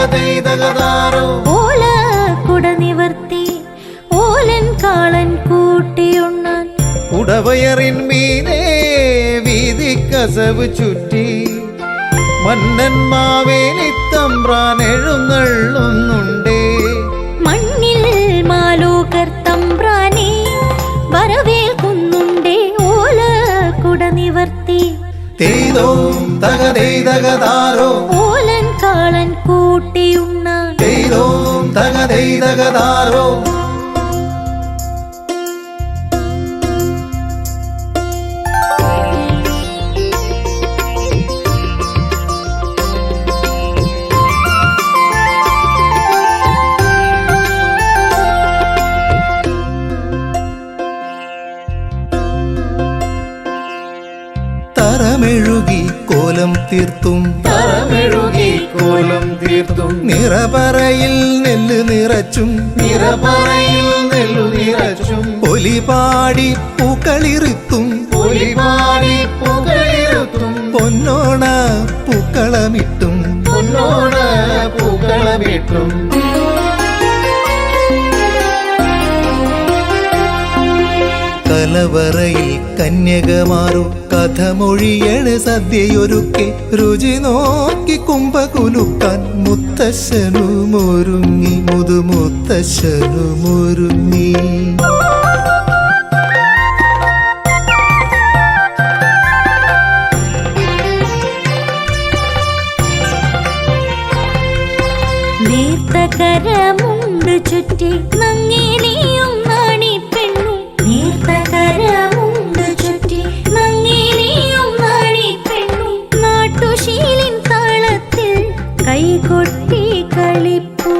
തകതെയ്തകതാരോ ഓല കുട നിവർത്തി ഓലൻ കാളൻ കൂട്ടിയുണ്ണാൻ ഉടവയറിൻ മീനേ വീതിക്കസവ് ചുറ്റി മന്നൻ മാവേലിത്തമ്പ്രാൻ എഴുന്നള്ളുന്നുണ്ടേ മണ്ണിൽ മാലോകർ തമ്പ്രാനെ വരവേൽക്കുന്നുണ്ടേ ഓല കുട നിവർത്തി തെയ്തോ തകതെയ്തകതാരോ ഓലൻ കാളൻ കൂട്ടിയുണ്ണാൻ തെയ്തോ തകതെയ്തകതാരോ തറമെഴുകി കോലം തീർത്തും തറമെഴുകി കോലം തീർത്തും നിറപറയിൽ നെല്ല് നിറച്ചും നിറപറയിൽ നെല്ലു നിറച്ചും ഒലിപാടി പൂക്കളിറുത്തും ഒലിപാടി പുകളിരുത്തും പൊന്നോണ പൂക്കളമിട്ടും പൊന്നോണ പൂക്കളമിട്ടും കലവറയിൽ കന്യകമാറു കഥമൊഴിയണ് സദ്യയൊരുക്കെ രുചി നോക്കി കുംഭകുലുക്കാൻ മുത്തശ്ശനുമൊരുങ്ങി മുതുമുത്തശ്ശനുമൊരുങ്ങി നേർത്തകരമുണ്ട് ചുറ്റി നങ്ങേലിയും നാണിപ്പെണ്ണും നേർത്തകരമുണ്ട് ചുറ്റി നങ്ങേലിയും നാണിപ്പെണ്ണും നാട്ടുശീലിൻ താളത്തിൽ കൈകൊട്ടി കളിപ്പൂ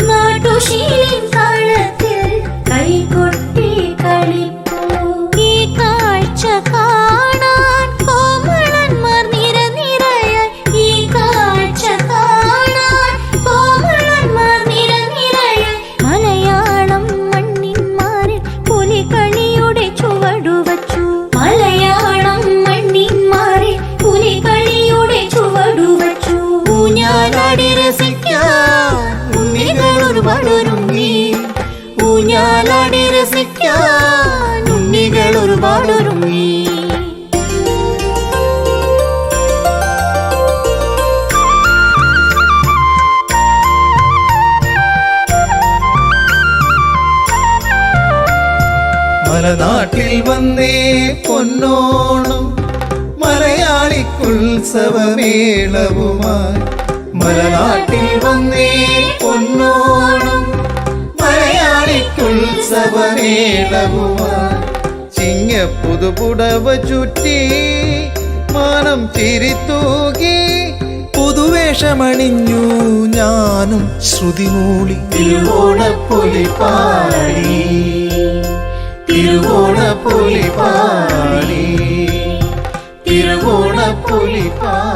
നാട്ടുശീലിൻ താളത്തിൽ കൈകൊട്ടി കളിപ്പൂ ഈ കാഴ്ച കാണാൻ കോമളന്മാർ നിരനിരയായി ഈ കാഴ്ച കാണാൻ കോമളന്മാർ നിരനിരയായി മലയാളം മണ്ണിന്മാരിൽ പുലികളിയുടെ ചുവടുവച്ചു മലയാളം മണ്ണിന്മാരിൽ പുലികളിയുടെ ചുവടുവച്ചു ഊഞ്ഞാലാടി രസിക്കാൻ ഉണ്ണികൾ ഒരുപാടൊരുങ്ങി ഊഞ്ഞാലാടി രസിക്കാൻ ഉണ്ണികൾ ഒരുപാടൊരുങ്ങി മലനാട്ടിൽ വന്നേ പൊന്നോണം മലയാളിക്കുത്സവമേളവുമായി മലനാട്ടിൽ വന്നേ പൊന്നോണം മലയാളിക്കുത്സവമേളവുമായി ചിങ്ങപ്പുതുപുടവ ചുറ്റി മാനം ചിരിത്തൂകി പുതുവേഷമണിഞ്ഞു ഞാനും ശ്രുതിമൂളി തിരുവോണപ്പൊലി പാടി തിരുവോണപ്പൊലി പാടി തിരുവോണപ്പൊലി പാടി